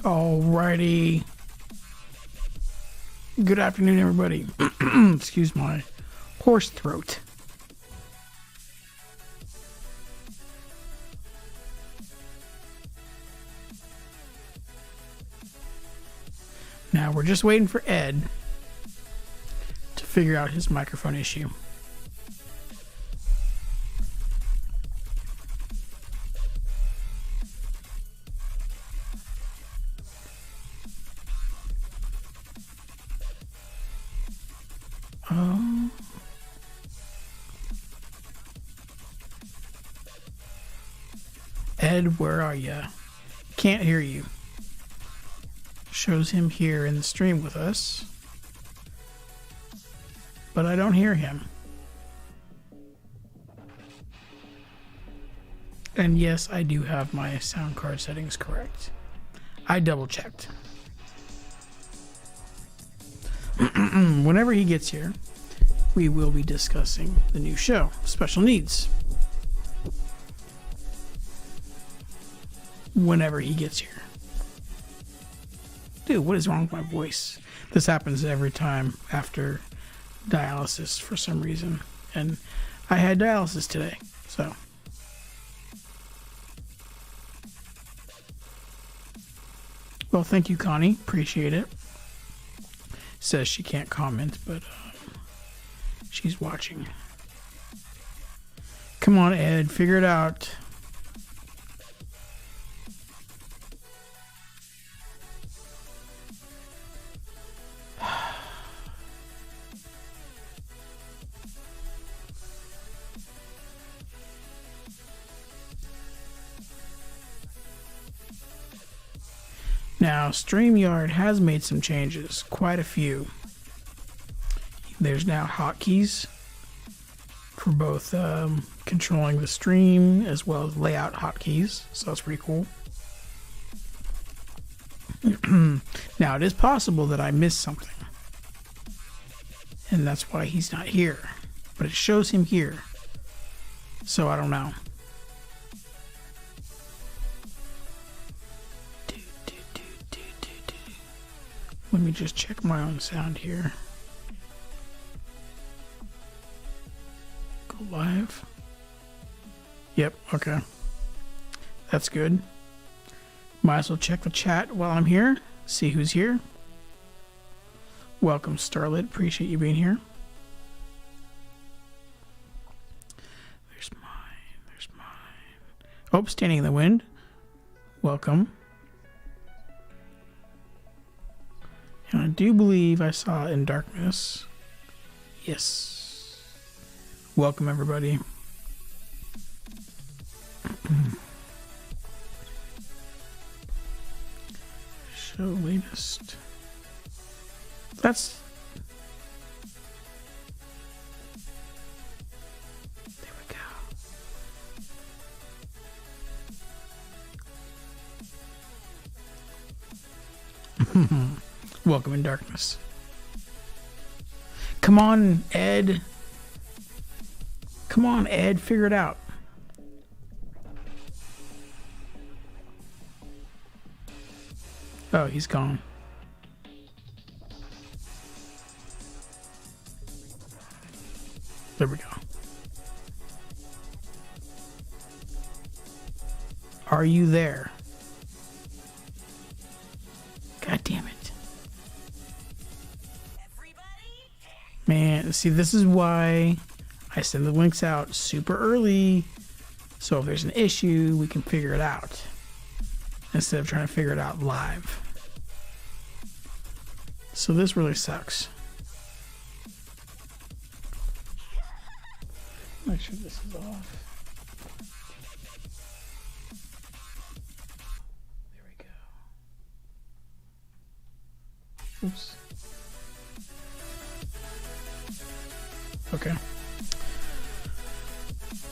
Alrighty. Good afternoon, everybody. Excuse my hoarse throat. Now we're just waiting for Ed to figure out his microphone issue. Ed, where are ya? Can't hear you. Shows him here in the stream with us, but I don't hear him. And yes, I do have my sound card settings correct. I double checked. Whenever he gets here, we will be discussing the new show, Special Needs. Whenever he gets here. Dude, what is wrong with my voice? This happens every time after dialysis for some reason. And I had dialysis today, so. Well, thank you, Connie. Appreciate it. Says she can't comment, but she's watching. Come on, Ed, figure it out. Now, StreamYard has made some changes, quite a few. There's now hotkeys for both controlling the stream as well as layout hotkeys, so that's pretty cool. Now, it is possible that I missed something, and that's why he's not here, but it shows him here, so I don't know. Let me just check my own sound here. Go live. Yep, okay. That's good. Might as well check the chat while I'm here. See who's here. Welcome, Starlit. Appreciate you being here. There's mine. Oh, Standing in the Wind. Welcome. And I do believe I saw In Darkness. Yes. Welcome, everybody. Show latest. That's... There we go. Welcome, In Darkness. Come on, Ed. Come on, Ed. Figure it out. Oh, he's gone. There we go. Are you there? God damn it. Man, see, this is why I send the links out super early, so if there's an issue, we can figure it out, instead of trying to figure it out live. So this really sucks. Make sure this is off. There we go. Oops. Okay.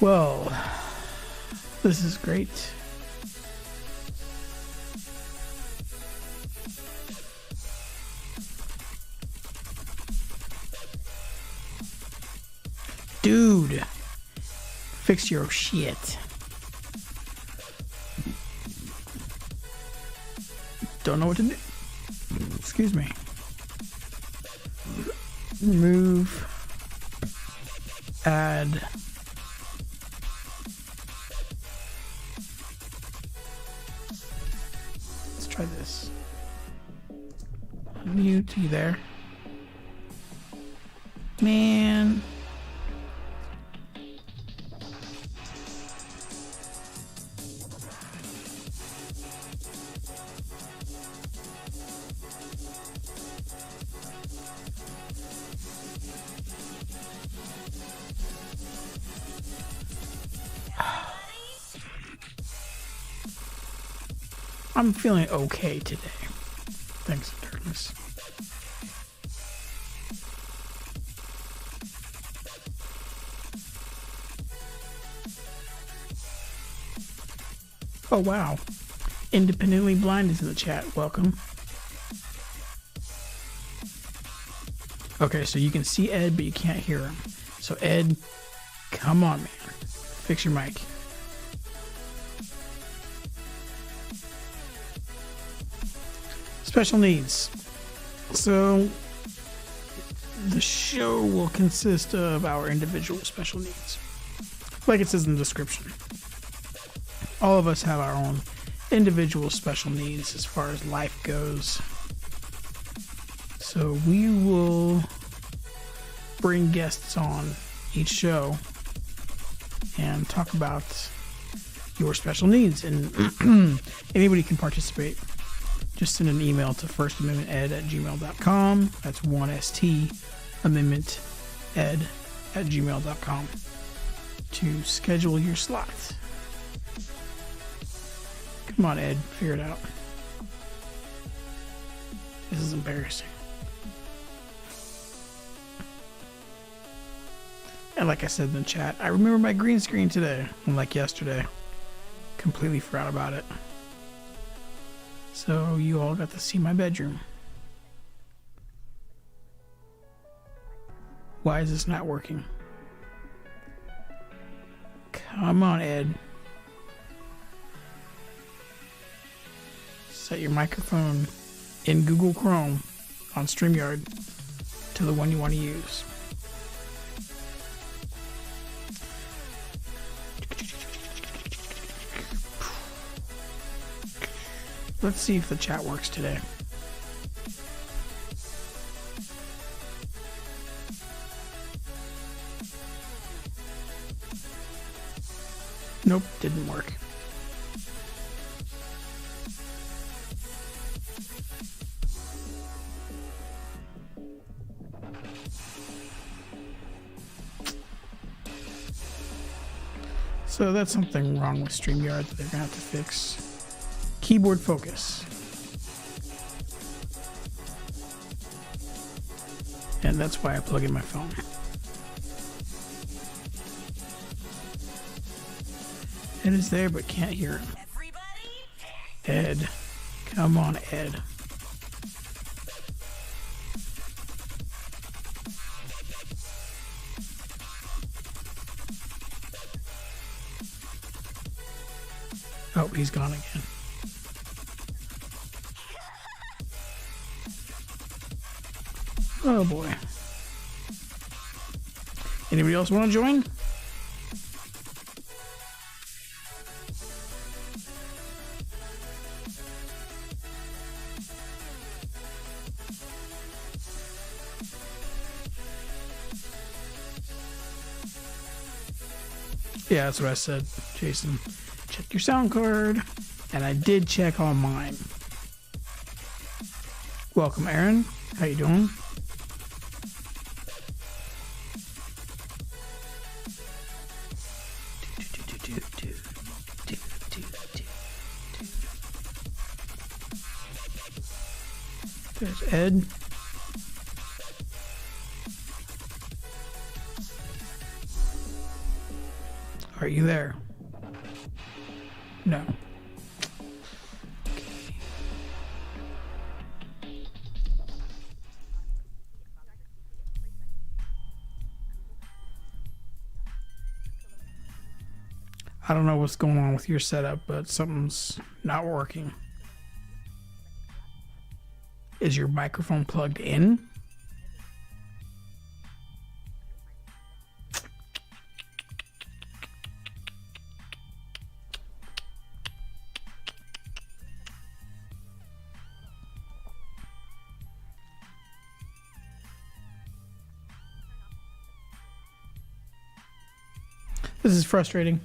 Well, this is great. Dude, fix your shit. Don't know what to do. Excuse me. Remove. Add. Let's try this. Mute, you there? Man. I'm feeling okay today. Thanks, darkness. Oh, wow. Independently Blind is in the chat. Welcome. Okay, so you can see Ed, but you can't hear him. So, Ed, come on, man. Fix your mic. Special needs. So, the show will consist of our individual special needs. Like it says in the description. All of us have our own individual special needs as far as life goes. So we will bring guests on each show and talk about your special needs. And anybody can participate. Just send an email to firstamendmented@gmail.com. That's 1STamendmented@gmail.com to schedule your slot. Come on, Ed, figure it out. This is embarrassing. And like I said in the chat, I remember my green screen today, unlike yesterday. Completely forgot about it. So you all got to see my bedroom. Why is this not working? Come on, Ed. Set your microphone in Google Chrome on StreamYard to the one you want to use. Let's see if the chat works today. Nope, didn't work. So that's something wrong with StreamYard that they're gonna have to fix. Keyboard focus. And that's why I plug in my phone. Ed is there but can't hear him. Ed. Come on, Ed. Oh, he's gone again. Oh boy. Anybody else want to join? Yeah, that's what I said, Jason. Check your sound card. And I did check on mine. Welcome, Aaron. How you doing? There's Ed. Are you there? No. Okay. I don't know what's going on with your setup, but something's not working. Is your microphone plugged in? This is frustrating.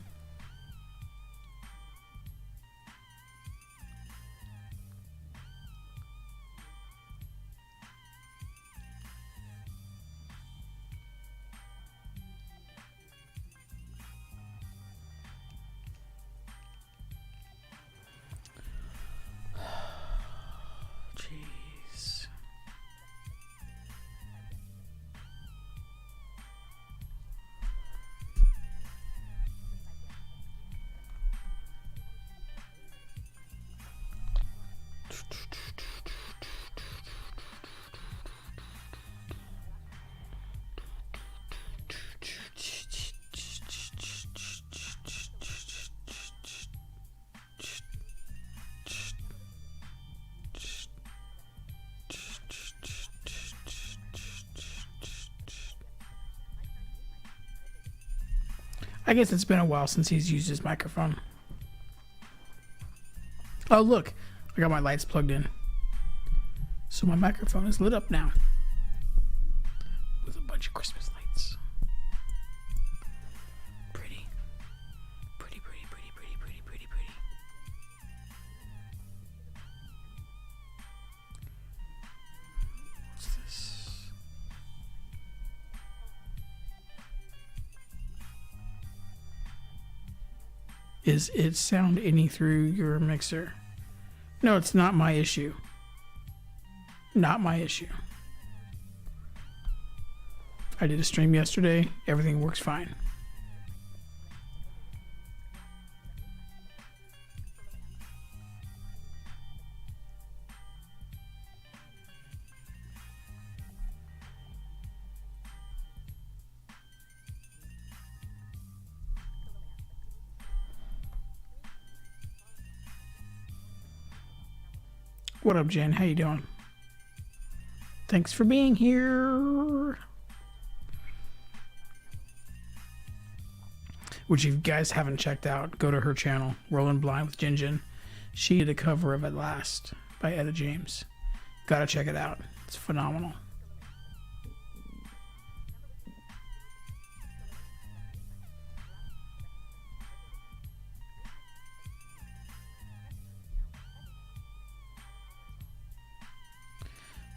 Jeez. I guess it's been a while since he's used his microphone. Oh, look. I got my lights plugged in. So my microphone is lit up now. With a bunch of Christmas lights. Pretty. Pretty, pretty, pretty, pretty, pretty, pretty, pretty. What's this? Is it sound any through your mixer? No, it's not my issue. Not my issue. I did a stream yesterday. Everything works fine. What up, Jen? How you doing? Thanks for being here. Which, if you guys haven't checked out, go to her channel, Rolling Blind with Jin Jin. She did a cover of At Last by Etta James. Gotta check it out. It's phenomenal.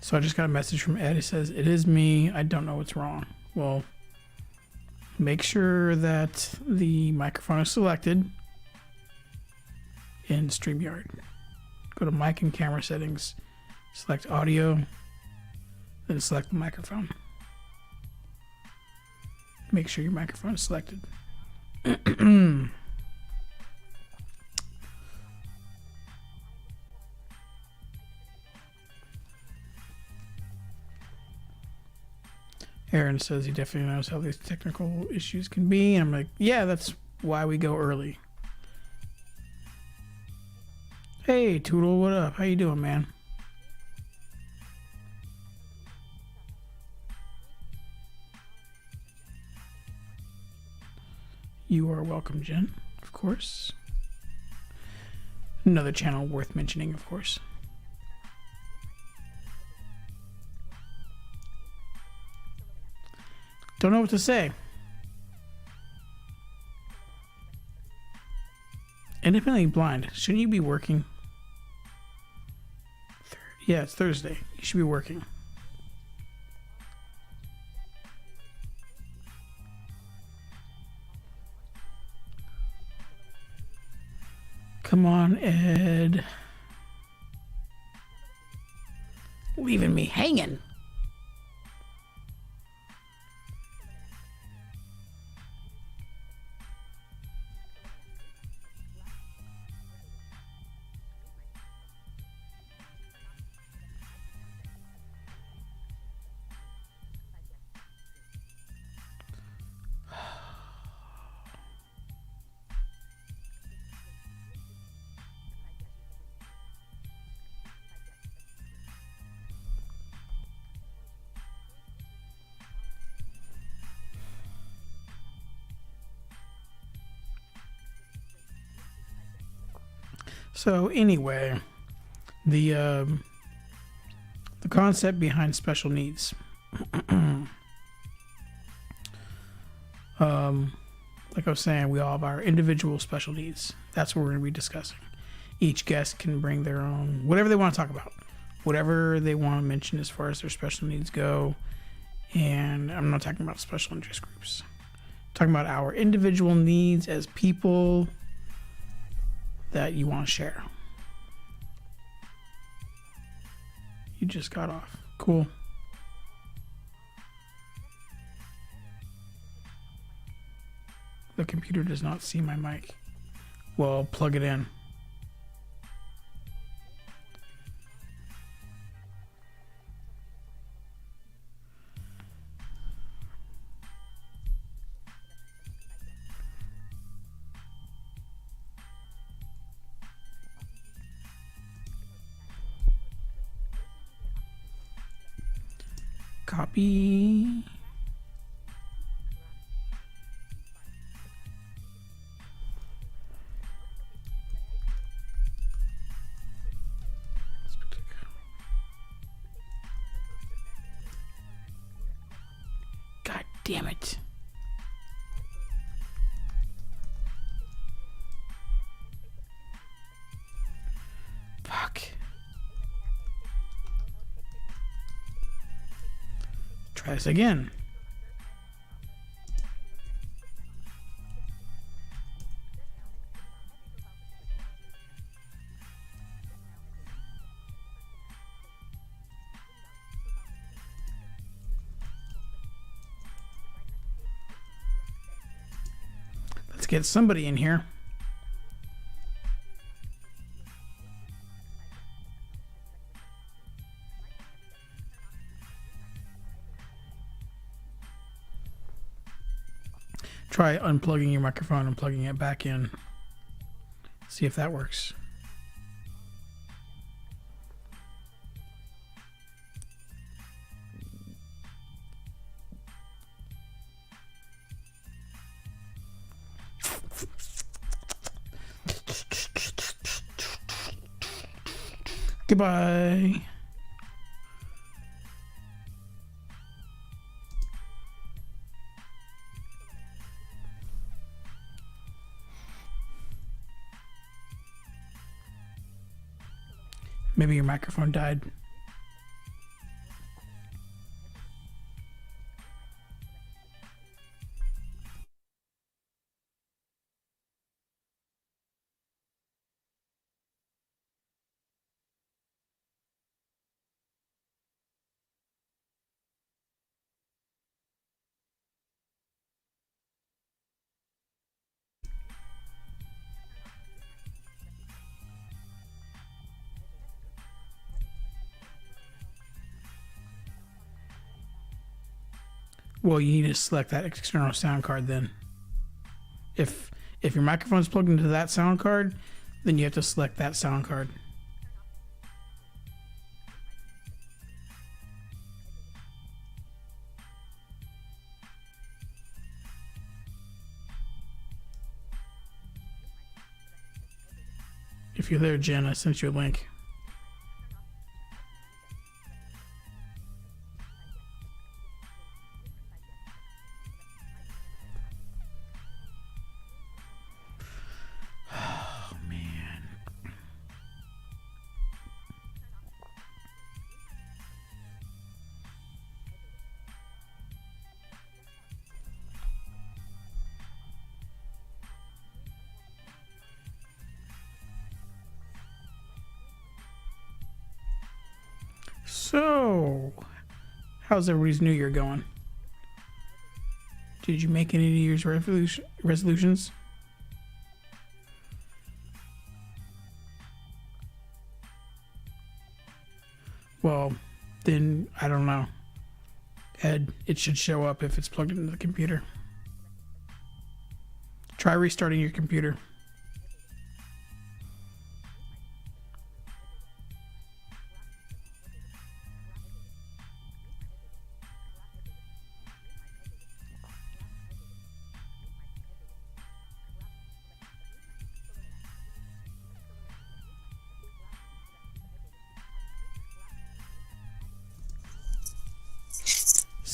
So I just got a message from Ed. He says, "It is me. I don't know what's wrong." Well, make sure that the microphone is selected in StreamYard. Go to mic and camera settings, select audio, then select the microphone. Make sure your microphone is selected. Aaron says he definitely knows how these technical issues can be. And I'm like, yeah, that's why we go early. Hey, Toodle, what up? How you doing, man? You are welcome, Jen, of course. Another channel worth mentioning, of course. Don't know what to say. Independently blind. Shouldn't you be working? Yeah, it's Thursday. You should be working. Come on, Ed. Leaving me hanging. So anyway, the concept behind special needs. Like I was saying, we all have our individual special needs. That's what we're going to be discussing. Each guest can bring their own, whatever they want to talk about, whatever they want to mention as far as their special needs go. And I'm not talking about special interest groups. I'm talking about our individual needs as people that you want to share. You just got off. Cool. The computer does not see my mic. Well, plug it in. Copy. God damn it. Fuck. Try this again. Let's get somebody in here. Try unplugging your microphone and plugging it back in. See if that works. Goodbye. Maybe your microphone died. Well, you need to select that external sound card then. If your microphone's plugged into that sound card, then you have to select that sound card. If you're there, Jen, I sent you a link. Oh, man. So, how's everybody's New Year going? Did you make any New Year's resolutions? Well, then I don't know. Ed, it should show up if it's plugged into the computer. Try restarting your computer.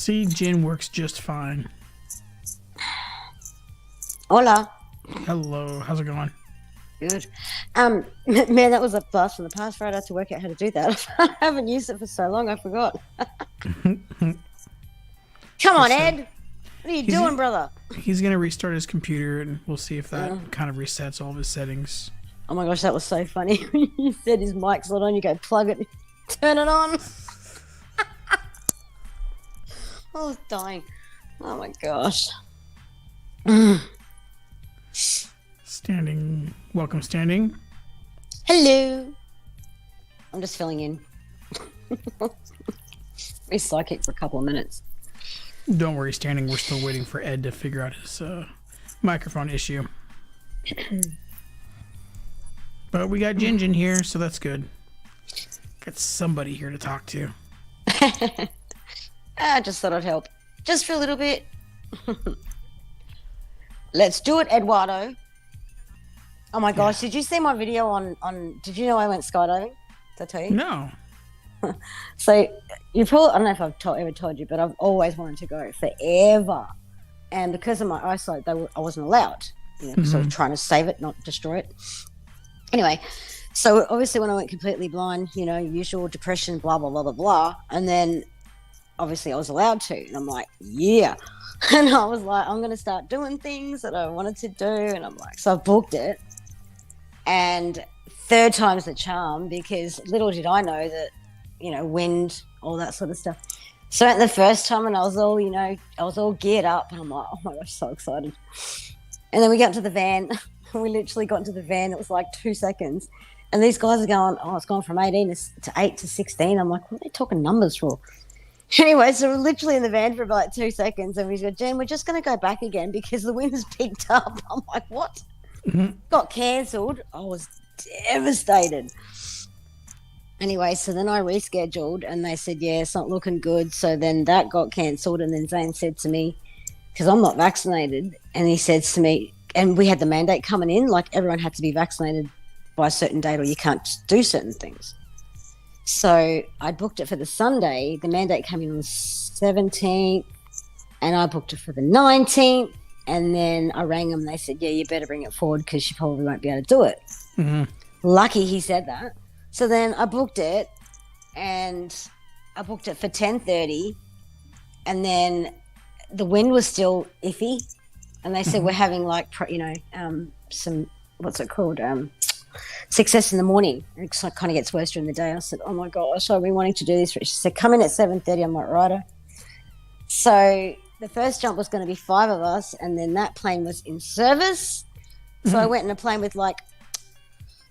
See, Jin works just fine. Hola. Hello, how's it going? Good. Man, that was a blast from the past. Right, I had to work out how to do that. I haven't used it for so long, I forgot. Come on, Ed. What are you doing, brother? He's gonna restart his computer, and we'll see if that kind of resets all of his settings. Oh my gosh, that was so funny. You said his mic's not on. You go plug it, turn it on. I was dying. Oh my gosh. Standing. Welcome, Standing. Hello. I'm just filling in. Be psychic for a couple of minutes. Don't worry, Standing. We're still waiting for Ed to figure out his microphone issue. But we got Jinjin here, so that's good. Got somebody here to talk to. I just thought I'd help. Just for a little bit. Let's do it, Eduardo. Oh my gosh, Did you see my video on did you know I went skydiving? Did I tell you? No. So you probably, I don't know if I've ever told you, but I've always wanted to go forever. And because of my eyesight, I wasn't allowed. You know, because I was trying to save it, not destroy it. Anyway, so obviously when I went completely blind, you know, usual depression, blah, blah, blah, blah, blah. And then obviously I was allowed to. And I'm like, yeah. And I was like, I'm going to start doing things that I wanted to do. And I'm like, so I booked it. And third time's the charm, because little did I know that, you know, wind, all that sort of stuff. So at the first time, and I was all, you know, I was all geared up, and I'm like, oh my gosh, so excited. And then we got to the van. We literally got into the van. It was like 2 seconds. And these guys are going, oh, it's gone from 18 to 8 to 16. I'm like, what are they talking numbers for? Anyway, so we're literally in the van for about 2 seconds. And we go, Jen, we're just going to go back again because the wind's picked up. I'm like, what? Got cancelled. I was devastated. Anyway, so then I rescheduled and they said, yeah, it's not looking good. So then that got cancelled. And then Zane said to me, because I'm not vaccinated, and he said to me, and we had the mandate coming in, like everyone had to be vaccinated by a certain date or you can't do certain things. So I booked it for the Sunday. The mandate came in on the 17th and I booked it for the 19th. And then I rang them and they said, yeah, you better bring it forward because you probably won't be able to do it. Lucky he said that. So then I booked it, and I booked it for 10:30, and then the wind was still iffy, and they said we're having like, you know, some, what's it called, success in the morning. It kind of gets worse during the day. I said, oh my gosh, I've been wanting to do this. She said, come in at 7:30. I'm like, righto. So the first jump was going to be 5 of us, and then that plane was in service. So I went in a plane with like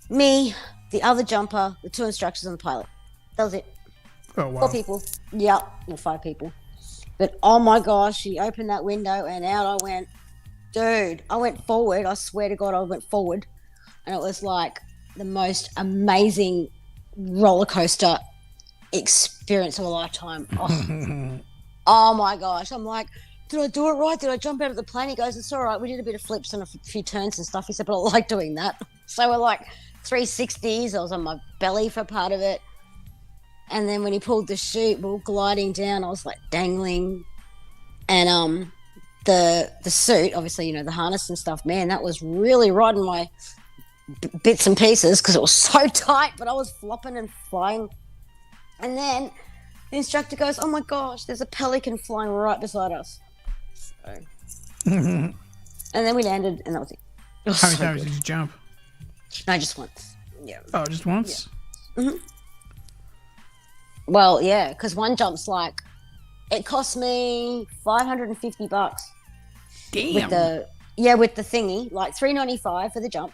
me, the other jumper, the 2 instructors, and the pilot. That was it. Oh, wow. 4 people. Yeah, or 5 people. But oh my gosh, she opened that window and out I went. Dude, I went forward. I swear to God, I went forward. And it was like the most amazing roller coaster experience of a lifetime. Oh my gosh. I'm like, did I do it right? Did I jump out of the plane? He goes, it's all right. We did a bit of flips and a few turns and stuff. He said, but I like doing that. So we're like 360s. I was on my belly for part of it. And then when he pulled the chute, we were gliding down. I was like dangling. And the suit, obviously, you know, the harness and stuff, man, that was really riding my bits and pieces because it was so tight, but I was flopping and flying. And then the instructor goes, oh my gosh, there's a pelican flying right beside us. So. And then we landed, and that was it. How many times did you jump? No, just once. Yeah. Oh, just once? Yeah. Well, yeah, because one jump's like, it cost me $550. Damn. With the thingy, like $395 for the jump,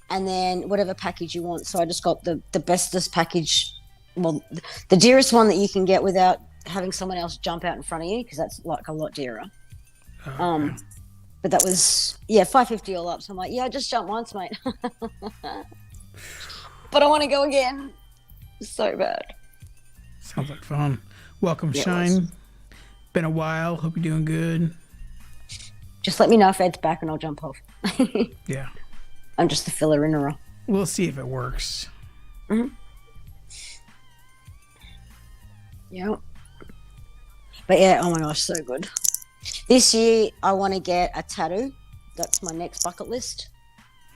and then whatever package you want. So I just got the bestest package, well, the dearest one that you can get without having someone else jump out in front of you, because that's like a lot dearer. Okay. But that was, $550 all up. So I'm like, I just jumped once, mate. But I want to go again. So bad. Sounds like fun. Welcome, Shine. Been a while. Hope you're doing good. Just let me know if Ed's back and I'll jump off. Yeah. I'm just the filler-innerer. We'll see if it works. Yeah. But yeah, oh my gosh, so good. This year, I want to get a tattoo. That's my next bucket list.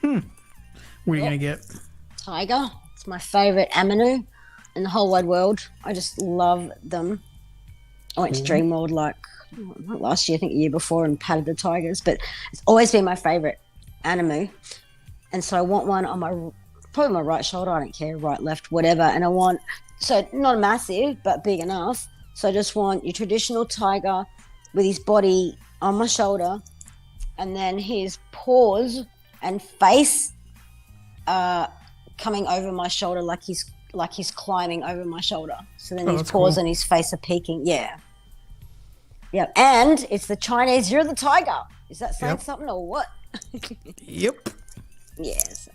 What are you going to get? Tiger. It's my favorite Amanu in the whole wide world. I just love them. I went to Dreamworld like not last year, I think the year before, and patted the tigers. But it's always been my favorite animal. And so I want one on probably my right shoulder. I don't care, right, left, whatever. And I want, so not massive, but big enough. So I just want your traditional tiger with his body on my shoulder, and then his paws and face coming over my shoulder like he's climbing over my shoulder. So then his paws and his face are peeking. Yeah. Yeah. And it's the Chinese Year of the Tiger. Is that saying something or what? Yep. Yes.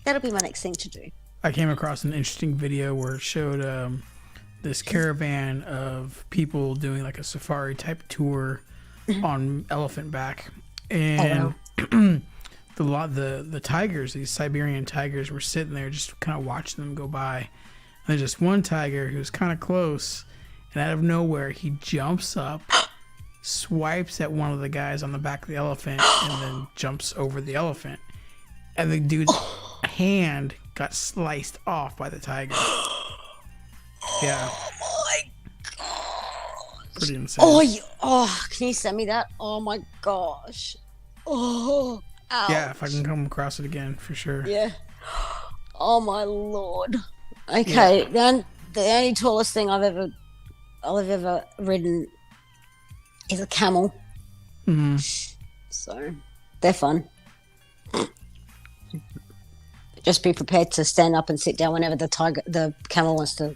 That'll be my next thing to do. I came across an interesting video where it showed this caravan of people doing like a safari type tour on elephant back. And the tigers, these Siberian tigers, were sitting there just kind of watching them go by. And there's just one tiger who's kind of close, and out of nowhere he jumps up, swipes at one of the guys on the back of the elephant, and then jumps over the elephant. And the dude's hand got sliced off by the tiger. Yeah. Oh my god. Pretty insane. Can you send me that? Oh my gosh. Oh. Ouch. Yeah, if I can come across it again, for sure. Yeah. Oh my lord. Okay, then the only tallest thing I've ever ridden is a camel. Mm-hmm. So they're fun. Just be prepared to stand up and sit down whenever the camel wants to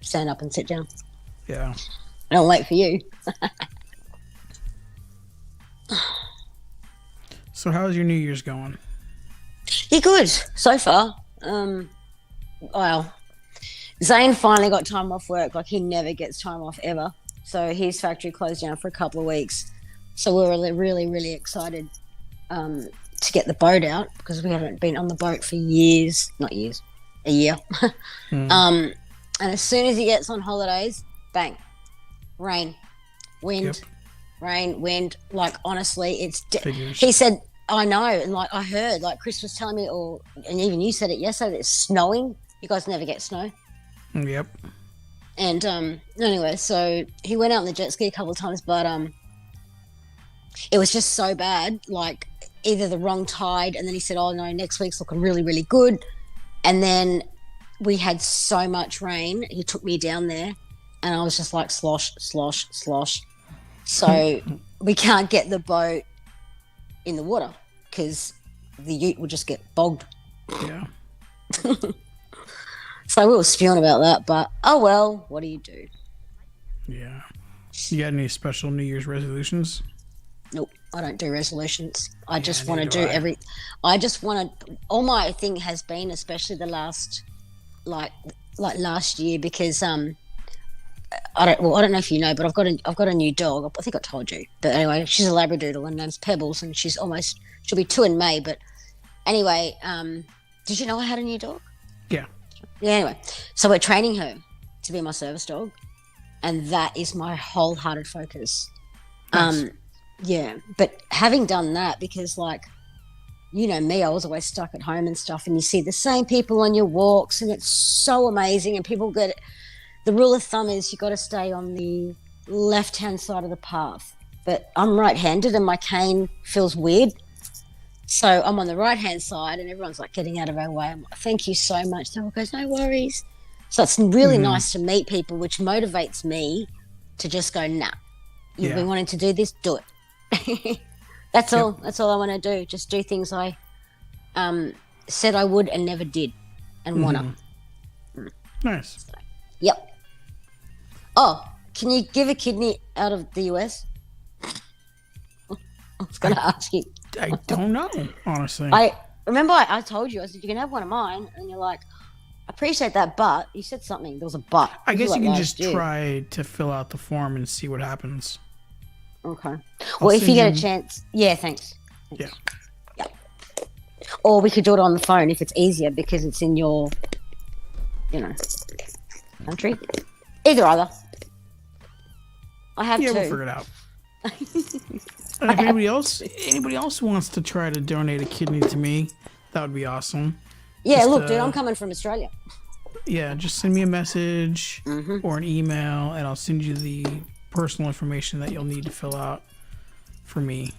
stand up and sit down. Yeah. I don't wait for you. So how's your New Year's going? Yeah, good so far. Well, Zane finally got time off work. Like, he never gets time off ever. So his factory closed down for a couple of weeks. So we were really, really excited to get the boat out, because we haven't been on the boat for years. Not years, a year. And as soon as he gets on holidays, bang, rain, wind, rain, wind. Like, honestly, it's he said, I know, and like I heard, like Chris was telling me, and even you said it yesterday, that it's snowing. You guys never get snow. Yep. And anyway, so he went out on the jet ski a couple of times, but it was just so bad, like either the wrong tide, and then he said, oh no, next week's looking really, really good. And then we had so much rain, he took me down there, and I was just like slosh, slosh, slosh. So we can't get the boat in the water because the ute will just get bogged. Yeah. So we were spewing about that, but oh well, what do you do? Yeah. You got any special New Year's resolutions? Nope, I don't do resolutions. I just want to do I just want to. All my thing has been, especially the last, like last year, because I don't know if you know, but I've got a new dog. I think I told you, but anyway, she's a Labradoodle and name's Pebbles, and she'll be 2 in May. But anyway, did you know I had a new dog? Yeah. Yeah. Anyway, so we're training her to be my service dog, and that is my wholehearted focus. Nice. Yeah, but having done that, because like, you know me, I was always stuck at home and stuff, and you see the same people on your walks, and it's so amazing. And people get, the rule of thumb is you got to stay on the left-hand side of the path. But I'm right-handed, and my cane feels weird, so I'm on the right-hand side, and everyone's like getting out of our way. I'm like, thank you so much. Someone goes, no worries. So it's really nice to meet people, which motivates me to just go, nah, you've been wanting to do this, do it. That's all. That's all I want to do. Just do things I said I would and never did, and wanna. Nice. So, yep. Oh, can you give a kidney out of the US? I was going to ask you. I don't know, honestly. I remember I told you, I said, you can have one of mine, and you're like, I appreciate that, but you said something. There was a but. I guess you can just try to fill out the form and see what happens. Okay. Well, if you get a chance, thanks. Yeah. Or we could do it on the phone if it's easier, because it's in your, country. Either. I have Yeah, two. we'll figure it out. And if anybody else wants to try to donate a kidney to me, that would be awesome. Yeah, Just, look, dude, I'm coming from Australia. Yeah, just send me a message or an email, and I'll send you the personal information that you'll need to fill out for me.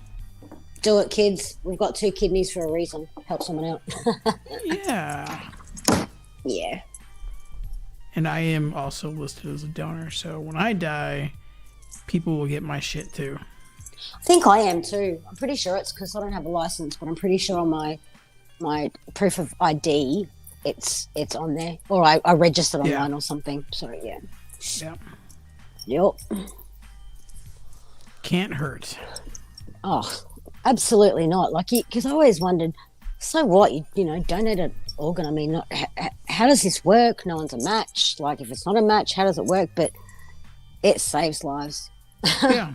Do it, kids. We've got 2 kidneys for a reason. Help someone out. Yeah. Yeah. And I am also listed as a donor, so when I die, people will get my shit too. I think I am too. I'm pretty sure it's because I don't have a license, but I'm pretty sure on my proof of ID, it's on there, or I registered online or something. So yeah. Yeah. Yep. Can't hurt. Oh, absolutely not. Like, because I always wondered, so what? You know, donate an organ. I mean, how does this work? No one's a match. Like, if it's not a match, how does it work? But it saves lives. Yeah.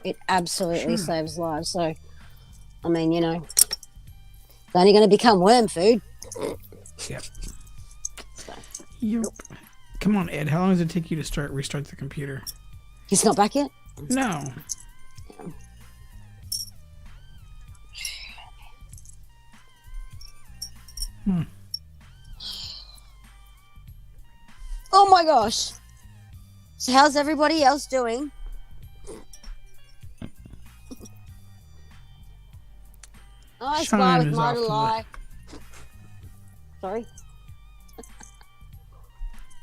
It absolutely saves lives. So, I mean, you know, it's only going to become worm food. Yep. Yep. Come on, Ed. How long does it take you to restart the computer? He's not back yet? No. Oh my gosh. So how's everybody else doing? I spy Sean with is my off to little eye. Sorry?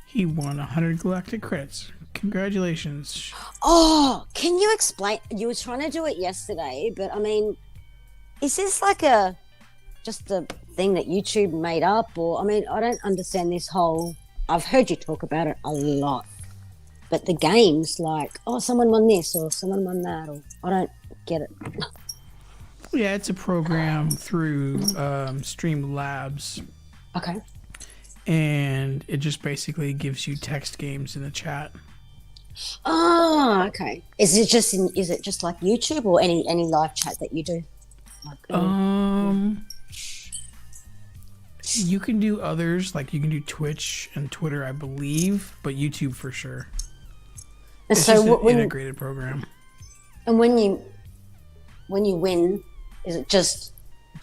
He won 100 galactic credits. Congratulations. Oh, can you explain? You were trying to do it yesterday, but I mean, is this like just a thing that YouTube made up? Or, I mean, I don't understand this whole, I've heard you talk about it a lot, but the games like, oh, someone won this or someone won that, or I don't get it. Yeah, it's a program through Streamlabs, Okay. and it just basically gives you text games in the chat. Oh, okay. Is it just like YouTube or any live chat that you do? Like, you can do others, like you can do Twitch and Twitter, I believe, but YouTube for sure. and It's so just an when integrated program. and when you win, is it just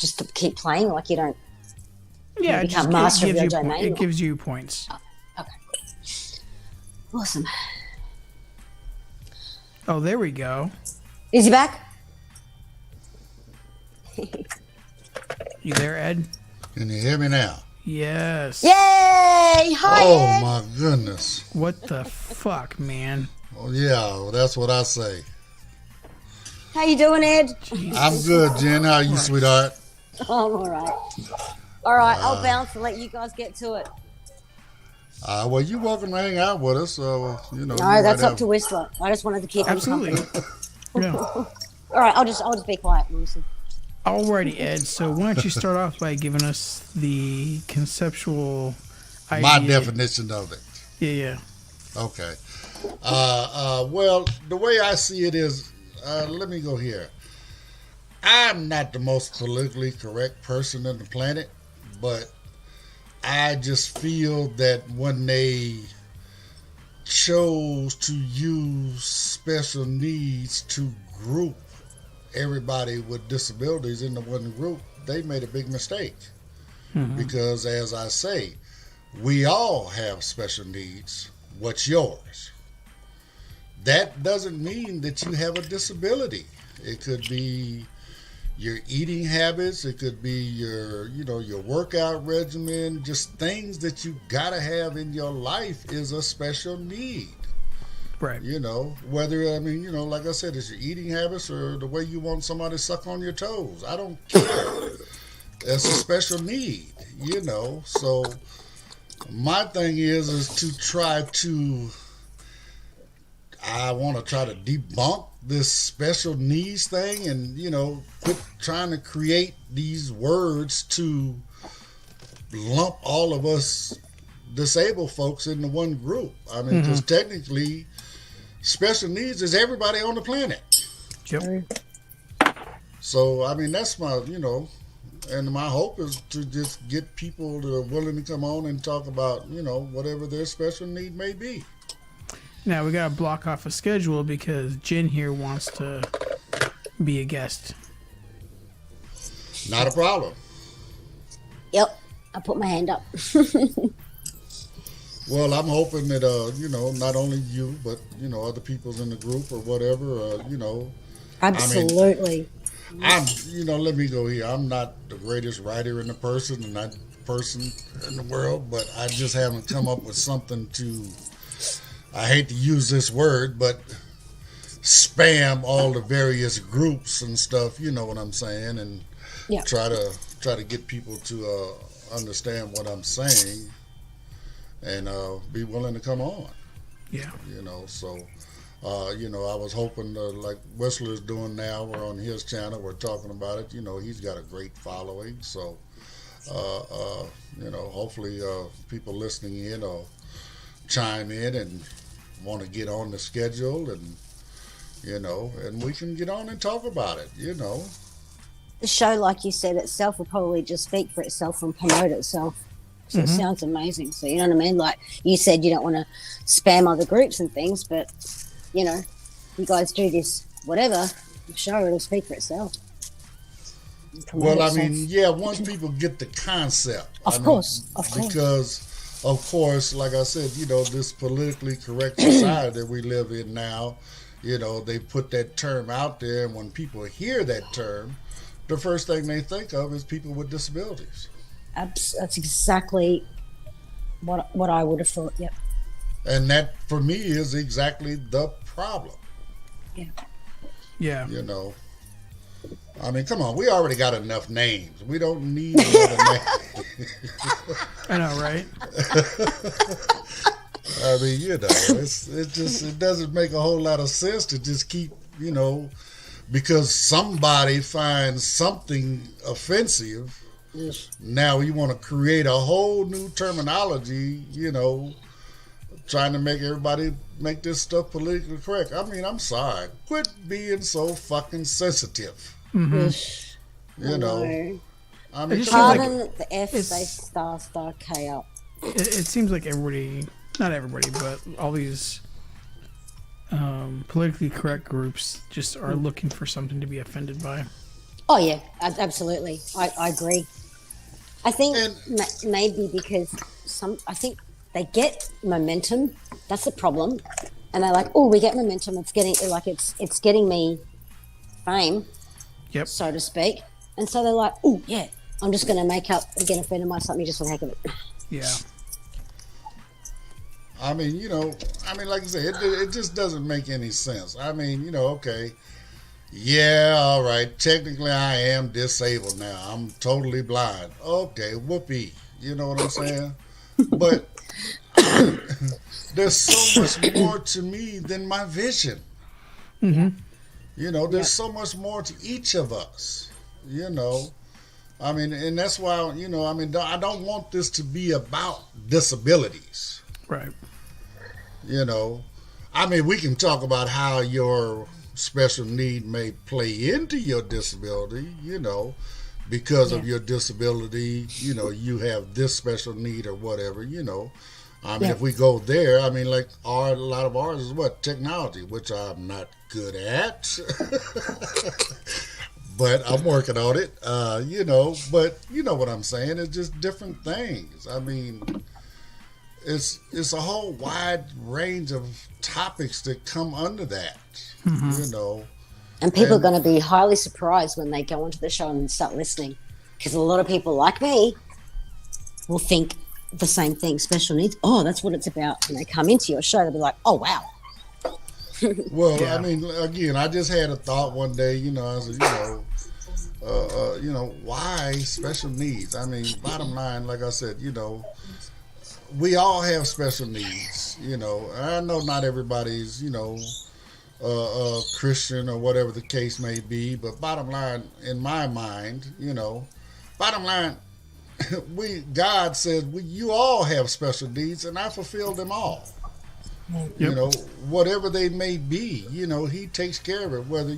to keep playing? Like you don't Yeah, it become just master of gives your you domain? it gives you points. Okay. Awesome. Oh, there we go. Is he back? You there, Ed? Can you hear me now? Yes. Yay! Hi, Oh Ed. my goodness. What the fuck, man? Oh yeah, well, that's what I say. How you doing, Ed? I'm good, Jen. How are you, sweetheart? Oh, I'm all right. All right, I'll bounce and let you guys get to it. Well, you're welcome to hang out with us. So you know. No, that's up to Whistler. I just wanted to keep him Absolutely. company. Yeah. All right, I'll just be quiet and listen. Alrighty, Ed. So why don't you start off by giving us the conceptual idea? My definition of it. Yeah. Okay. Well, the way I see it is, let me go here. I'm not the most politically correct person on the planet, but I just feel that when they chose to use special needs to group everybody with disabilities into one group, they made a big mistake. Because as I say, we all have special needs. What's yours? That doesn't mean that you have a disability. It could be your eating habits. It could be your workout regimen. Just things that you gotta have in your life is a special need. Right. Whether, like I said, it's your eating habits or the way you want somebody to suck on your toes. I don't care. It's a special need, So my thing is to try to, I want to try to debunk this special needs thing and, quit trying to create these words to lump all of us disabled folks into one group. I mean, because technically, special needs is everybody on the planet. Yep. So, I mean, that's my, and my hope is to just get people that are willing to come on and talk about, whatever their special need may be. Now we gotta block off a schedule because Jen here wants to be a guest. Not a problem. Yep, I put my hand up. Well, I'm hoping that not only you, but other people's in the group or whatever. Absolutely. Let me go here. I'm not the greatest writer in the person in the world, but I just haven't come up with something to. I hate to use this word, but spam all the various groups and stuff. You know what I'm saying, and try to get people to understand what I'm saying, and be willing to come on. Yeah. So. I was hoping, like Whistler's doing now, we're on his channel, we're talking about it. He's got a great following. So, hopefully people listening in will chime in and want to get on the schedule and, and we can get on and talk about it, The show, like you said, itself will probably just speak for itself and promote itself. So it sounds amazing. So, you know what I mean? Like you said, you don't want to spam other groups and things, but you guys do this, whatever, the show, it'll speak for itself. Well, I mean, yeah, once people get the concept. Of course. Because, of course, like I said, this politically correct society that we live in now, they put that term out there, and when people hear that term, the first thing they think of is people with disabilities. That's exactly what I would have thought, yep. And that, for me, is exactly the problem. Yeah. I mean, come on, we already got enough names. We don't need another name. I know, right? I mean, it doesn't make a whole lot of sense to just keep, because somebody finds something offensive. Yes. Now you want to create a whole new terminology, trying to make everybody make this stuff politically correct. I mean, I'm sorry. Quit being so fucking sensitive. Mm-hmm. I mean, pardon the F space star K up. It seems like everybody, not everybody, but all these politically correct groups just are looking for something to be offended by. Oh yeah, absolutely. I agree. I think maybe because I think they get momentum. That's the problem, and they're like, "Oh, we get momentum. It's getting me fame, yep, so to speak." And so they're like, "Oh, yeah, I'm just going to make up and get offended by something just for the heck of it." Yeah. I mean, like I said, it just doesn't make any sense. I mean, okay, yeah, all right. Technically, I am disabled now. I'm totally blind. Okay, whoopee. You know what I'm saying? But there's so much more to me than my vision. Mm-hmm. There's so much more to each of us. I mean, and that's why, I don't want this to be about disabilities. Right. I mean, we can talk about how your special need may play into your disability, because of your disability, you have this special need or whatever, I mean, if we go there, I mean, like a lot of ours is what? Technology, which I'm not good at. But I'm working on it, but you know what I'm saying? It's just different things. I mean, it's a whole wide range of topics that come under that, And people are going to be highly surprised when they go onto the show and start listening, because a lot of people like me will think the same thing, special needs. Oh, that's what it's about. When they come into your show, they'll be like, oh, wow. Well, I mean, again, I just had a thought one day, I said, why special needs? I mean, bottom line, like I said, we all have special needs, I know not everybody's, Christian or whatever the case may be, but bottom line, in my mind, bottom line, God says you all have special needs, and I fulfill them all. Yep. Whatever they may be, he takes care of it. Whether,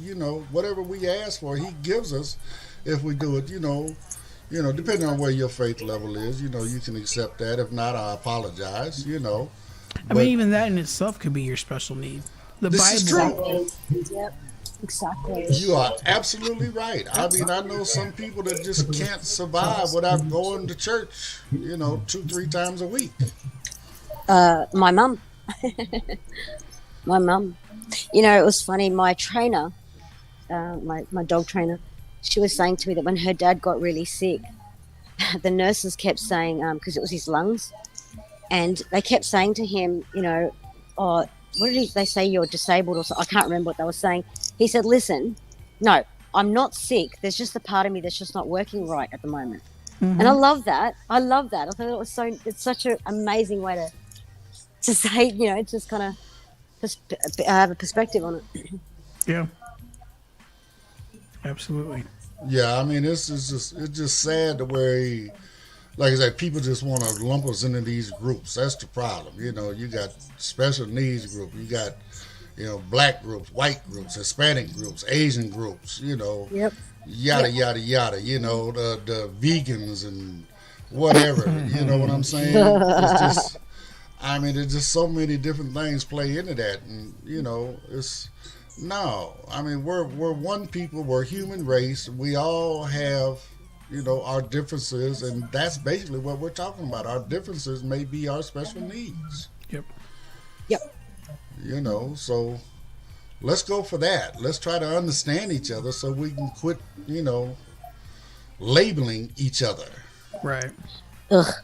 whatever we ask for, he gives us if we do it, depending on where your faith level is, you can accept that. If not, I apologize, I mean, even that in itself could be your special need. The This Bible. is true. Exactly. Yep. Exactly. You are absolutely right. I mean, I know some people that just can't survive without going to church, 2, 3 times a week. My mum. My mum. It was funny. My trainer, my dog trainer, she was saying to me that when her dad got really sick, the nurses kept saying, because it was his lungs, and they kept saying to him, oh, what did they say? You're disabled or something. I can't remember what they were saying. He said, listen, no, I'm not sick. There's just a part of me that's just not working right at the moment. And I love that. I thought it's such an amazing way to say, just kind of have a perspective on it. Yeah. Absolutely. Yeah, I mean, it's just sad the way, like I said, people just want to lump us into these groups. That's the problem. You got special needs group, you got, black groups, white groups, Hispanic groups, Asian groups, Yep. yada, yada, yada, the vegans and whatever, you know what I'm saying? It's just, I mean, there's just so many different things play into that. And, no, I mean, we're one people, we're a human race. We all have, our differences, and that's basically what we're talking about. Our differences may be our special needs. Yep. So let's go for that. Let's try to understand each other so we can quit, labeling each other. Right. Ugh,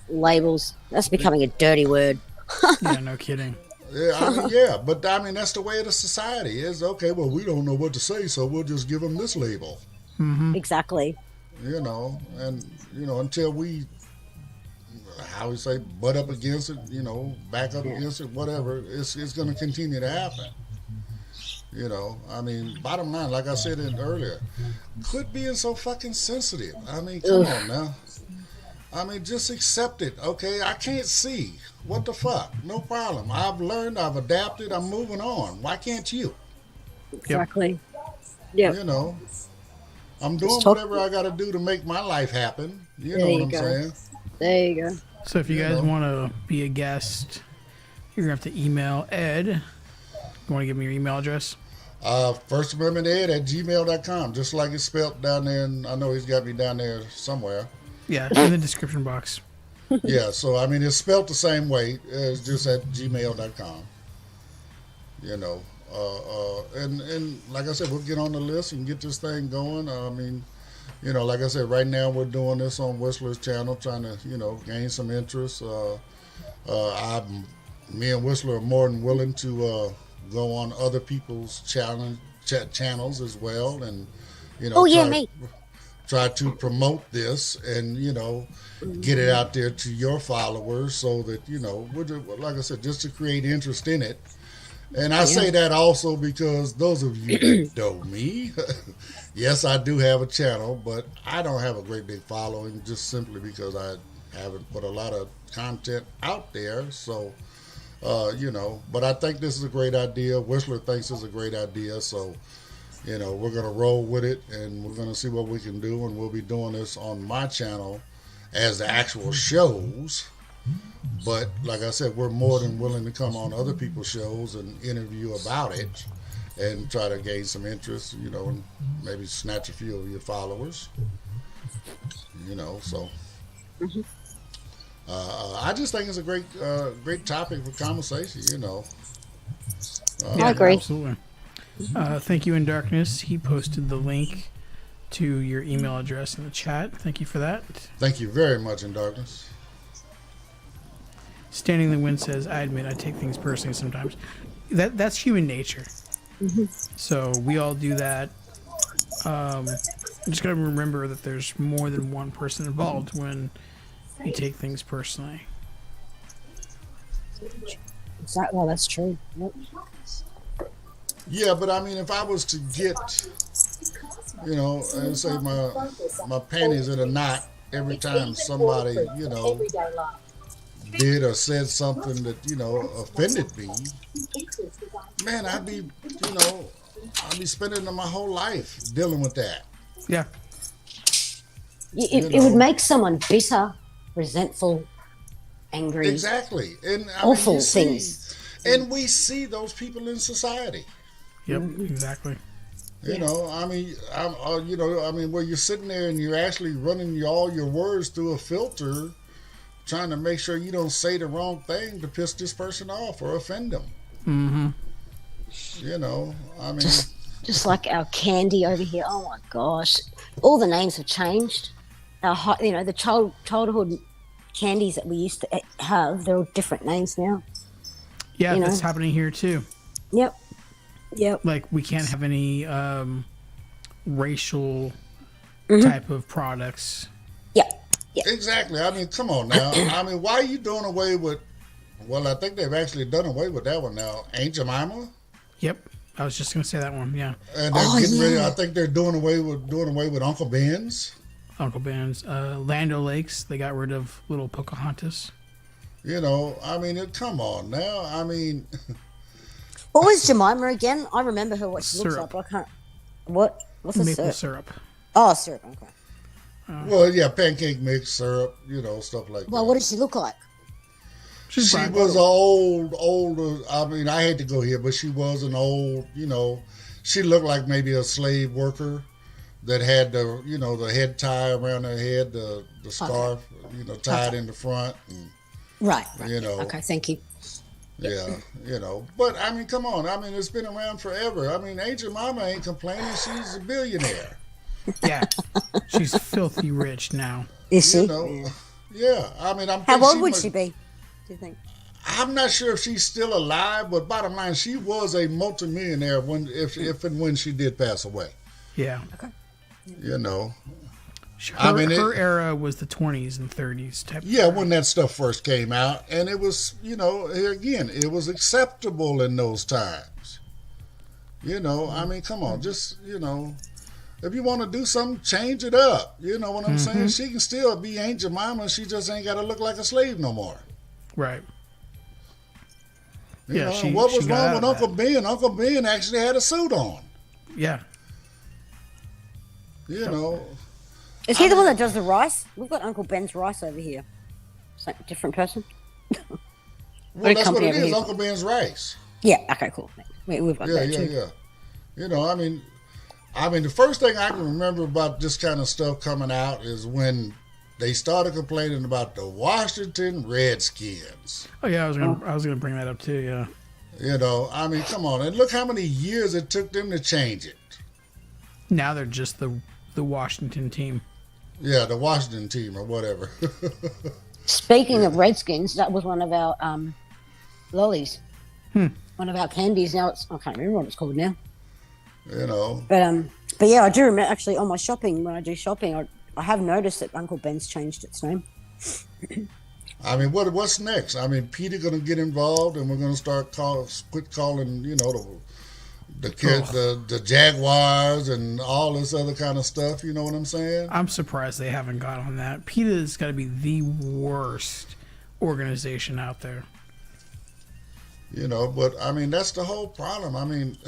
labels. That's becoming a dirty word. Yeah, no kidding. Yeah, but I mean, that's the way of the society is. Okay, well, we don't know what to say, so we'll just give them this label. Mm-hmm. Exactly. And, until we, how we say, butt up against it, back up against it, whatever, it's going to continue to happen. I mean, bottom line, like I said earlier, quit being so fucking sensitive. I mean, come on now. I mean, just accept it, okay? I can't see. What the fuck? No problem. I've learned, I've adapted, I'm moving on. Why can't you? Exactly. Yeah. I'm doing whatever I got to do to make my life happen. You know what I'm saying? There you go. So if you guys want to be a guest, you're going to have to email Ed. You want to give me your email address? First Amendment Ed at gmail.com, just like it's spelled down there. And I know he's got me down there somewhere. Yeah, it's in the description box. Yeah, so I mean, it's spelled the same way. It's just at gmail.com. And like I said, we'll get on the list and get this thing going. I mean, like I said, right now we're doing this on Whistler's channel, trying to, gain some interest. Me and Whistler are more than willing to go on other people's channels as well, and try to promote this and get it out there to your followers, so that like I said, just to create interest in it. And I say that also because those of you that know me, yes, I do have a channel, but I don't have a great big following, just simply because I haven't put a lot of content out there. So, but I think this is a great idea. Whistler thinks it's a great idea. So, we're going to roll with it, and we're going to see what we can do. And we'll be doing this on my channel as the actual shows. But like I said, we're more than willing to come on other people's shows and interview about it and try to gain some interest, and maybe snatch a few of your followers, so I just think it's a great topic for conversation, I agree. Absolutely. Thank you, In Darkness. He posted the link to your email address in the chat. Thank you for that. Thank you very much, In Darkness. Standing in the Wind says, I admit I take things personally sometimes. That's human nature. Mm-hmm. So we all do that. Just got to remember that there's more than one person involved when you take things personally. Well, that's true. Yep. Yeah, but I mean, if I was to get, and say my panties in a knot every time somebody, did or said something that, offended me, man, I'd be spending my whole life dealing with that. Yeah. It would make someone bitter, resentful, angry, Exactly. And awful you see, things. and we see those people in society. Yep, exactly. You know, I mean, where you're sitting there and you're actually running all your words through a filter, trying to make sure you don't say the wrong thing to piss this person off or offend them. Mm-hmm. You know, I mean, Just like our candy over here. Oh my gosh, all the names have changed. The childhood candies that we used to have, they're all different names now. Yeah, You know? that's happening here too. Yep. Yep. Like we can't have any racial Mm-hmm. type of products. Yep. exactly. I mean, come on now. I mean, why are you doing away with? Well, I think they've actually done away with that one now. Aunt Jemima, Yep, I was just gonna say that one. Yeah, and they're getting ready. yeah. I think they're doing away with Uncle Ben's. Uncle Ben's, Land O'Lakes. They got rid of little Pocahontas. You know, I mean, come on now. I mean, What was Jemima again? I remember her what she looks Syrup. like, but I can't. What's the Maple syrup? syrup. Oh, syrup. Okay. well, yeah, pancake mix, syrup, you know, stuff like Well, that. what did she look like? She's She black. was an older. I mean, I hate to go here, but she was an old. You know, she looked like maybe a slave worker that had the head tie around her head, the scarf, tied in the front, and, Right. You know. Okay. Thank you. yeah, But I mean, come on. I mean, it's been around forever. I mean, Aunt Jemima ain't complaining. She's a billionaire. Yeah, she's filthy rich now. Is she? You know, yeah. I mean, How old would she be? Do you think? I'm not sure if she's still alive, but bottom line, she was a multimillionaire if and when she did pass away. Yeah, You know, her era was the 20s and 30s type. yeah, when that stuff first came out, and it was, here again, it was acceptable in those times. I mean, come on, just, if you want to do something, change it up. You know what I'm saying? She can still be Aunt Jemima. She just ain't got to look like a slave no more. Right. You Yeah, know, she- what she was got wrong out with of Uncle Ben? Uncle Ben actually had a suit on. Yeah. You know, Is he the one that does the rice? We've got Uncle Ben's rice over here. It's like a different person. well, that's what company it over is. here. Uncle Ben's rice. Yeah. Okay. Cool. We've got Yeah, that yeah, too. yeah. I mean, the first thing I can remember about this kind of stuff coming out is when they started complaining about the Washington Redskins. Oh yeah, I was gonna bring that up too. Yeah. I mean, come on, and look how many years it took them to change it. Now they're just the Washington team. Yeah, the Washington team or whatever. Speaking of Redskins, that was one of our lollies. One of our candies. Now I can't remember what it's called now. But yeah, I do remember actually on my shopping when I do shopping, I have noticed that Uncle Ben's changed its name. I mean, what's next? I mean, Peter going to get involved, and we're going to start quit calling, the Jaguars and all this other kind of stuff. You know what I'm saying? I'm surprised they haven't got on that. PETA's got to be the worst organization out there. But I mean, that's the whole problem. I mean,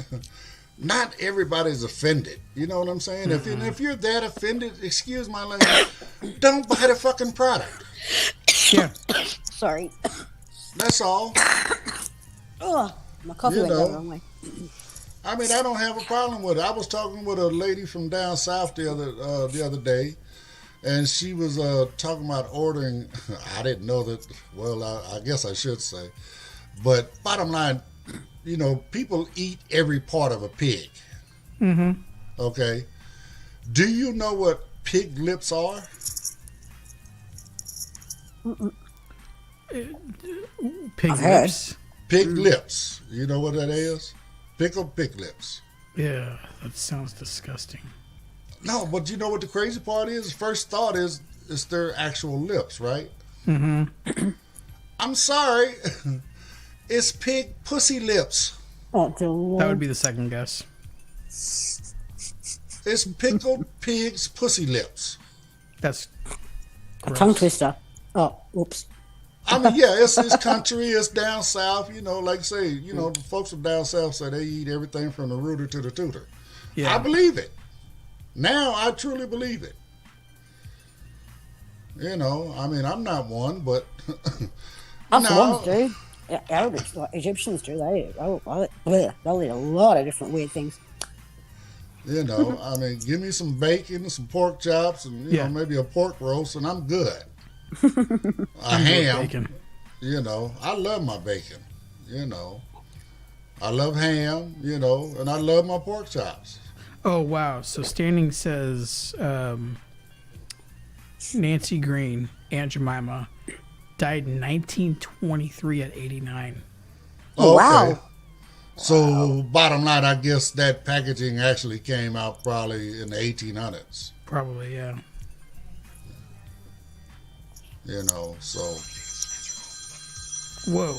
not everybody's offended. You know what I'm saying? If you're that offended, excuse my language, don't buy the fucking product. Yeah. Sorry. That's all. Oh, my coffee went down the wrong way. I mean, I don't have a problem with it. I was talking with a lady from down south the other day, and she was talking about ordering. I didn't know that. Well, I guess I should say, but bottom line, people eat every part of a pig. Mm-hmm. Okay. Do you know what pig lips are? Pig I've heard. lips. Pig lips. You know what that is? Pickled pig lips. Yeah, that sounds disgusting. No, but you know what the crazy part is? First thought is it's their actual lips, right? Mm-hmm. I'm sorry. It's pig pussy lips. Oh, dear Lord. That would be the second guess. It's pickled pig's pussy lips. That's a gross. tongue twister. Oh, whoops. I mean, yeah, it's country, it's down south, like I say, the folks from down south say they eat everything from the rooter to the tutor. Yeah. I believe it. Now I truly believe it. I mean, I'm not one, but Swans do. Arabics, like Egyptians do. They'll eat a lot of different weird things. You know, I mean, give me some bacon, some pork chops, and you know, maybe a pork roast, and I'm good. A ham. Bacon. You know, I love my bacon. You know, I love ham. You know, and I love my pork chops. Oh wow! So Standing says Nancy Green, Aunt Jemima, died in 1923 at 89. Oh, wow. So bottom line, I guess that packaging actually came out probably in the 1800s. Probably, yeah. You know, so. Whoa.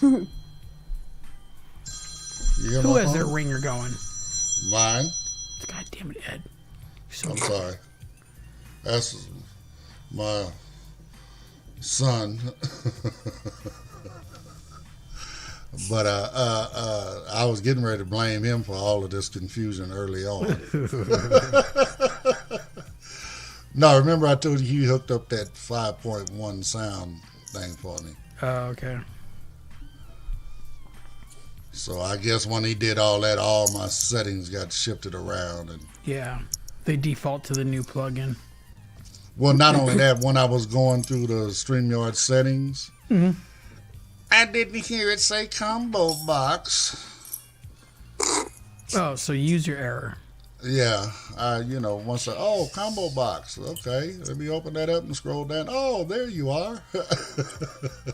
You hear Who my has their phone? ringer going? Mine. God damn it, Ed. You're so I'm sorry. That's my son. But I was getting ready to blame him for all of this confusion early on. No, remember I told you he hooked up that 5.1 sound thing for me. Oh, okay. So I guess when he did all that, all my settings got shifted around. And Yeah. They default to the new plugin. well, not only that, when I was going through the StreamYard settings, I didn't hear it say combo box. Oh, so user error. Yeah, you know, once combo box. Okay, let me open that up and scroll down. Oh, there you are.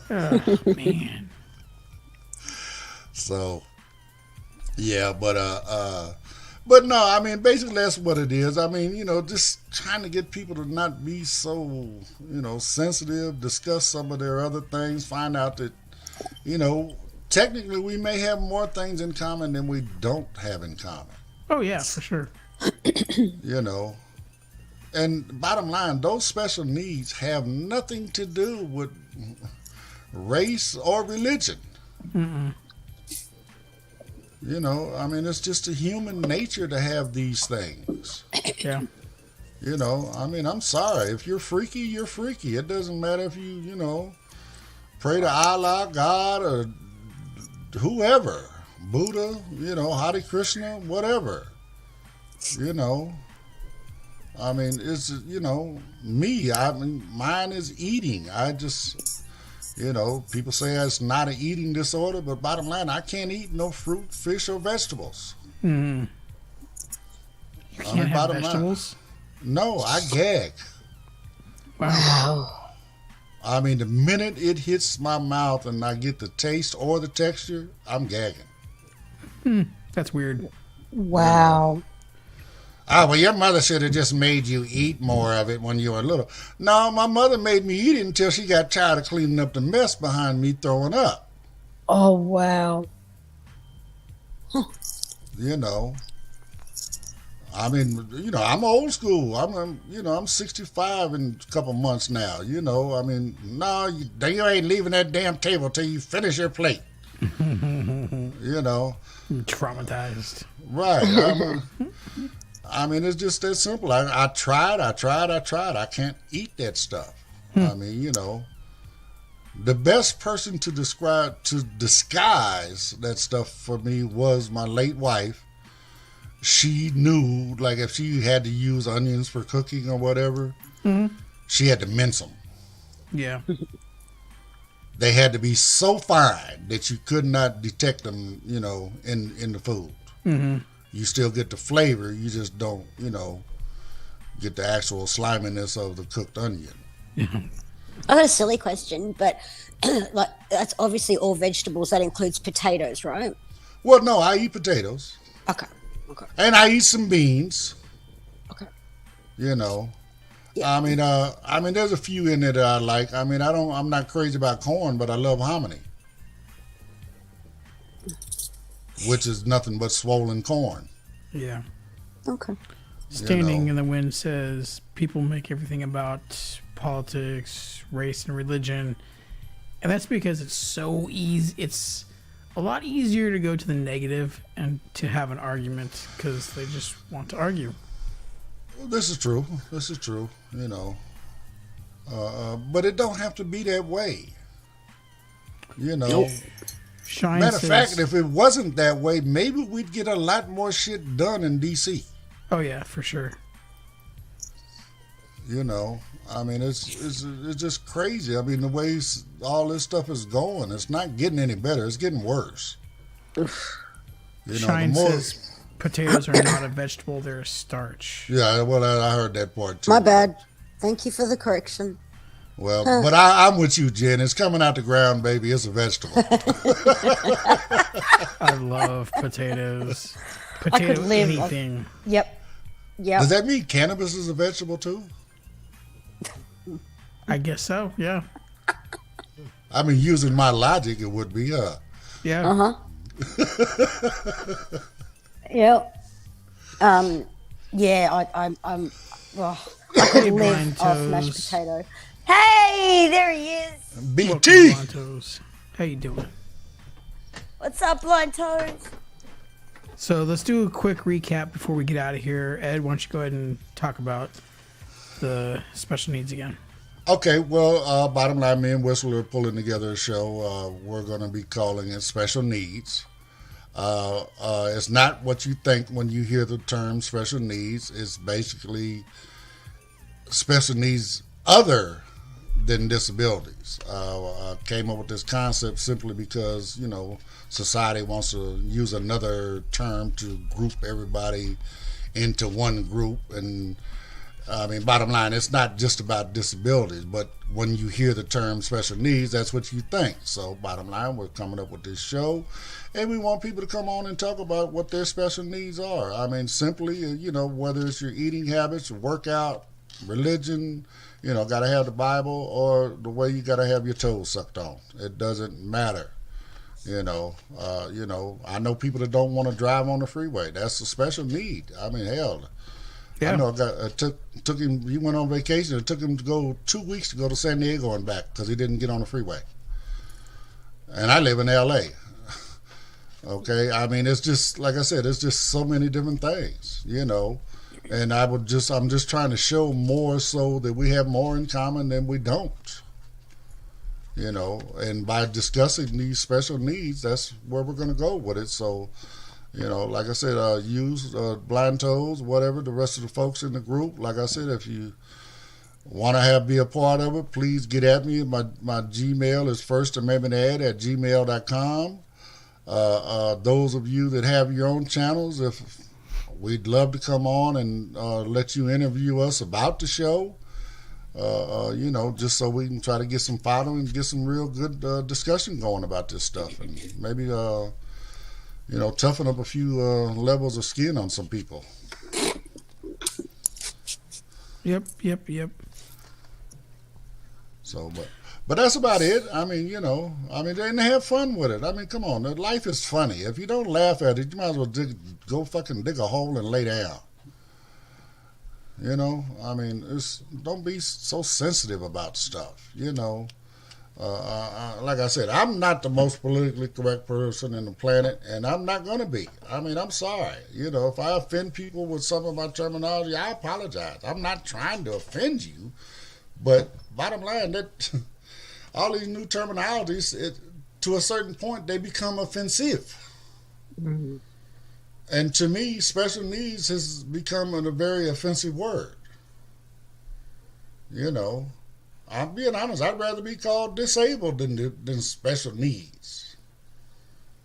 Oh, man. So, yeah, but no, I mean, basically that's what it is. I mean, you know, just trying to get people to not be so, you know, sensitive, discuss some of their other things, find out that, you know, technically we may have more things in common than we don't have in common. Oh, yeah, for sure. You know, and bottom line, those special needs have nothing to do with race or religion. You know, I mean, it's just a human nature to have these things. Yeah. You know, I mean, I'm sorry. If you're freaky, you're freaky. It doesn't matter if you know, pray to Allah, God, or whoever, Buddha, you know, Hare Krishna, whatever. You know, I mean, it's, you know, me, I mean, mine is eating. I just, you know, people say it's not an eating disorder, but bottom line, I can't eat no fruit, fish, or vegetables. You can't have vegetables? No, I gag. Wow. I mean, the minute it hits my mouth and I get the taste or the texture, I'm gagging. That's weird. Wow. Well, your mother should have just made you eat more of it when you were little. No, my mother made me eat it until she got tired of cleaning up the mess behind me throwing up. Oh, wow. You know, I mean, you know, I'm old school. I'm 65 in a couple months now. You know, I mean, no, you ain't leaving that damn table till you finish your plate. You know, Traumatized. right? I mean, it's just that simple. I tried. I can't eat that stuff. I mean, you know, the best person to disguise that stuff for me was my late wife. She knew, like, if she had to use onions for cooking or whatever, she had to mince them. Yeah. They had to be so fine that you could not detect them, you know, in the food. You still get the flavor, you just don't, you know, get the actual sliminess of the cooked onion. I got a silly question, but like that's obviously all vegetables. That includes potatoes, right? Well, no, I eat potatoes. Okay. And I eat some beans. Okay. You know. Yeah. I mean, there's a few in there that I like. I mean, I'm not crazy about corn, but I love hominy, which is nothing but swollen corn. Yeah. Okay. Standing in the Wind says people make everything about politics, race, and religion. And that's because it's so easy. It's a lot easier to go to the negative and to have an argument because they just want to argue. Well, this is true. You know. But it don't have to be that way. You know. Shine Matter of says, fact, if it wasn't that way, maybe we'd get a lot more shit done in DC. oh yeah, for sure. You know, I mean, it's just crazy. I mean, the way all this stuff is going, it's not getting any better. It's getting worse. You know, Shine says potatoes are not a vegetable; they're a starch. Yeah, well, I heard that part too. My bad. Thank you for the correction. Well, but I'm with you, Jen. It's coming out the ground, baby. It's a vegetable. I love potatoes. could Potato live anything. Yep. Does that mean cannabis is a vegetable too? I guess so. Yeah. I mean, using my logic, it would be, Yeah. Yep. Yeah. I'm. Well, I could Hey, live Blind off mashed Toes. potato. Hey, there he is. Welcome, BT. Blind Toes. How you doing? What's up, Blind Toes? So let's do a quick recap before we get out of here. Ed, why don't you go ahead and talk about the special needs again? Okay, well, bottom line, me and Whistle are pulling together a show. We're going to be calling it Special Needs. It's not what you think when you hear the term special needs. It's basically special needs other than disabilities. I came up with this concept simply because, you know, society wants to use another term to group everybody into one group. And I mean, bottom line, it's not just about disabilities, but when you hear the term special needs, that's what you think. So bottom line, we're coming up with this show, and we want people to come on and talk about what their special needs are. I mean, simply, you know, whether it's your eating habits, your workout, religion, you know, got to have the Bible, or the way you got to have your toes sucked on. It doesn't matter. You know, I know people that don't want to drive on the freeway. That's a special need. I mean, hell. Yeah. I know took him. He went on vacation. It took him to go 2 weeks to go to San Diego and back because he didn't get on the freeway. And I live in L.A. Okay, I mean, it's just like I said. It's just so many different things, you know. And I'm just trying to show more so that we have more in common than we don't. You know, and by discussing these special needs, that's where we're going to go with it. So, you know, like I said, use Blind Toes, whatever, the rest of the folks in the group. Like I said, if you want to be a part of it, please get at me. My Gmail is firstamendmentad@gmail.com. Those of you that have your own channels, we'd love to come on and let you interview us about the show. You know, just so we can try to get some following and get some real good discussion going about this stuff, and maybe you know, toughen up a few levels of skin on some people. Yep. So, but that's about it. I mean, you know, and have fun with it. I mean, come on, life is funny. If you don't laugh at it, you might as well go fucking dig a hole and lay down. You know, I mean, don't be so sensitive about stuff. You know, like I said, I'm not the most politically correct person in the planet, and I'm not going to be. I mean, I'm sorry. You know, if I offend people with some of my terminology, I apologize. I'm not trying to offend you, but bottom line, that all these new terminologies, to a certain point, they become offensive. Mm-hmm. And to me, special needs has become a very offensive word. You know, I'm being honest, I'd rather be called disabled than special needs.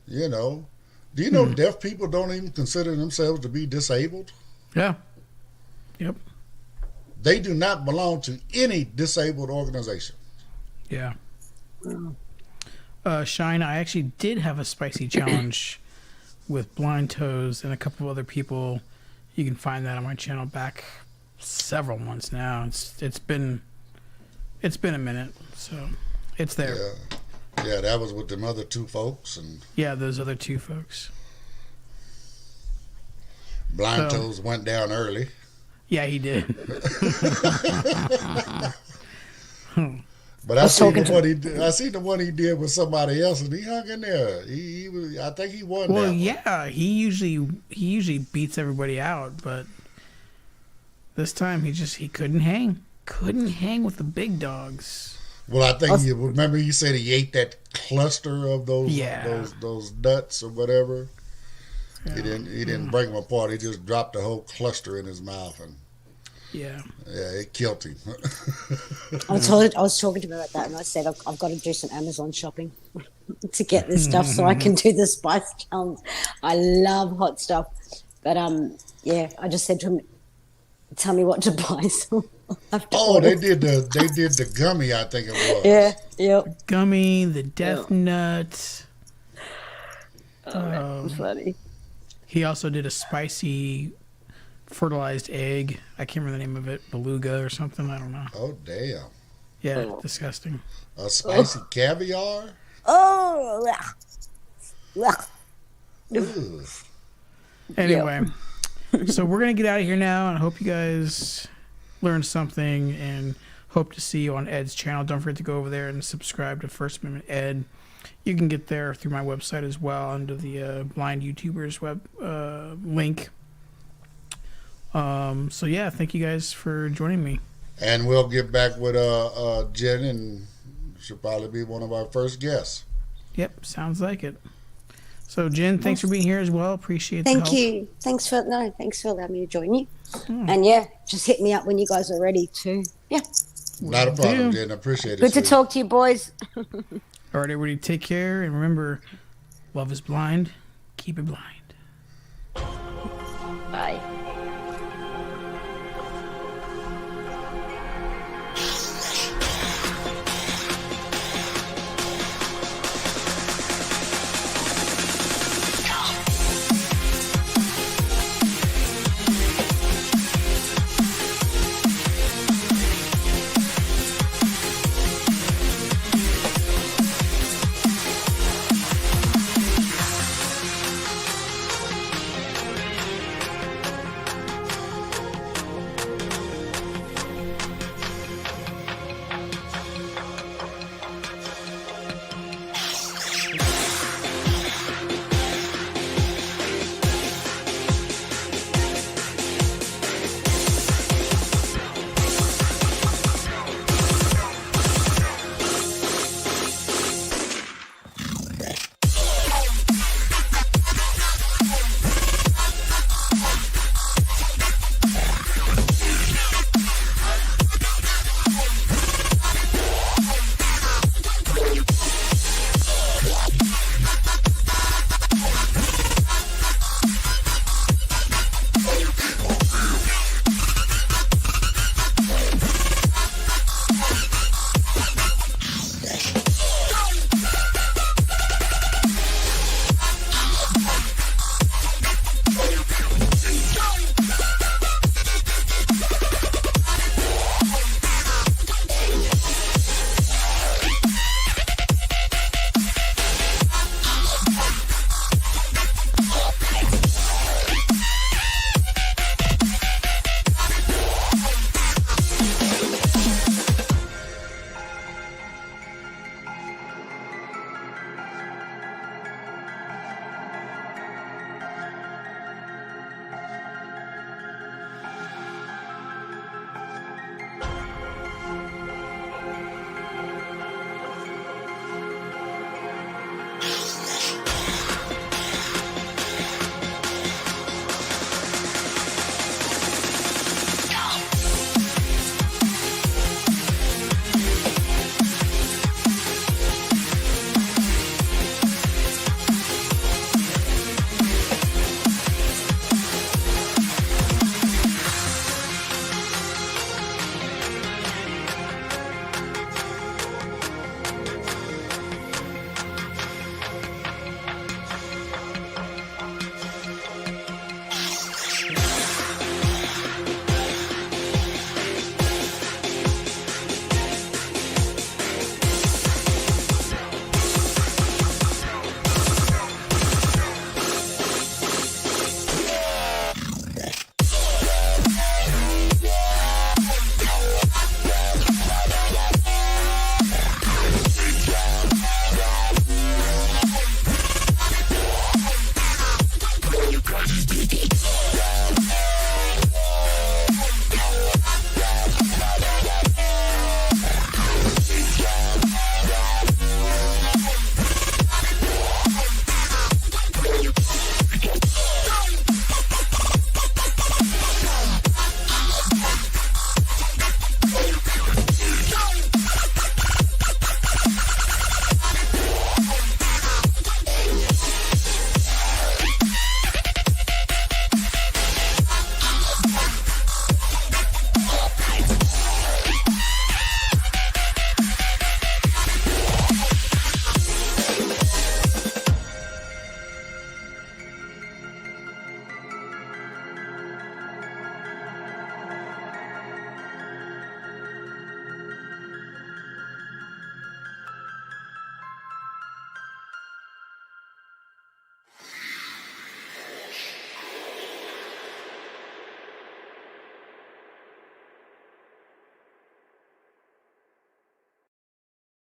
You know, do you know deaf people don't even consider themselves to be disabled? Yeah. Yep. They do not belong to any disabled organization. Yeah. Shine, I actually did have a spicy challenge with Blind Toes and a couple of other people. You can find that on my channel back several months now. It's been a minute, so it's there. Yeah, that was with them other two folks, and yeah, those other two folks. Blind Toes went down early. Yeah, he did. But I seen the one he did with somebody else, and he hung in there. I think he won. Well, that yeah, he usually beats everybody out, but this time he couldn't hang with the big dogs. Well, I think you remember you said he ate that cluster of those Yeah. those nuts or whatever. Yeah. He didn't break them apart. He just dropped the whole cluster in his mouth, and Yeah. it killed him. I was talking to him about that, and I said I've got to do some Amazon shopping to get this stuff so I can do the spice challenge. I love hot stuff, but yeah, I just said to him, "Tell me what to buy." So I'll have to Oh, order. they did the gummy, I think it was. Yeah, yep. Gummy, the death nut. Funny. He also did a spicy fertilized egg. I can't remember the name of it. Beluga or something. I don't know. Oh damn! Yeah, disgusting. A spicy caviar. Oh, ugh. Ugh. Anyway, so we're going to get out of here now, and I hope you guys learned something, and hope to see you on Ed's channel. Don't forget to go over there and subscribe to First Amendment Ed. You can get there through my website as well, under the Blind YouTubers web link. So yeah, thank you guys for joining me. And we'll get back with Jen, and she'll probably be one of our first guests. Yep, sounds like it. So Jen, thanks for being here as well. Appreciate the help. Thank you. Thanks for allowing me to join you. And yeah, just hit me up when you guys are ready too. Yeah. Not a problem, do. Jen. I appreciate it. Good to sweetie. talk to you, boys. All right, everybody, take care, and remember, love is blind. Keep it blind.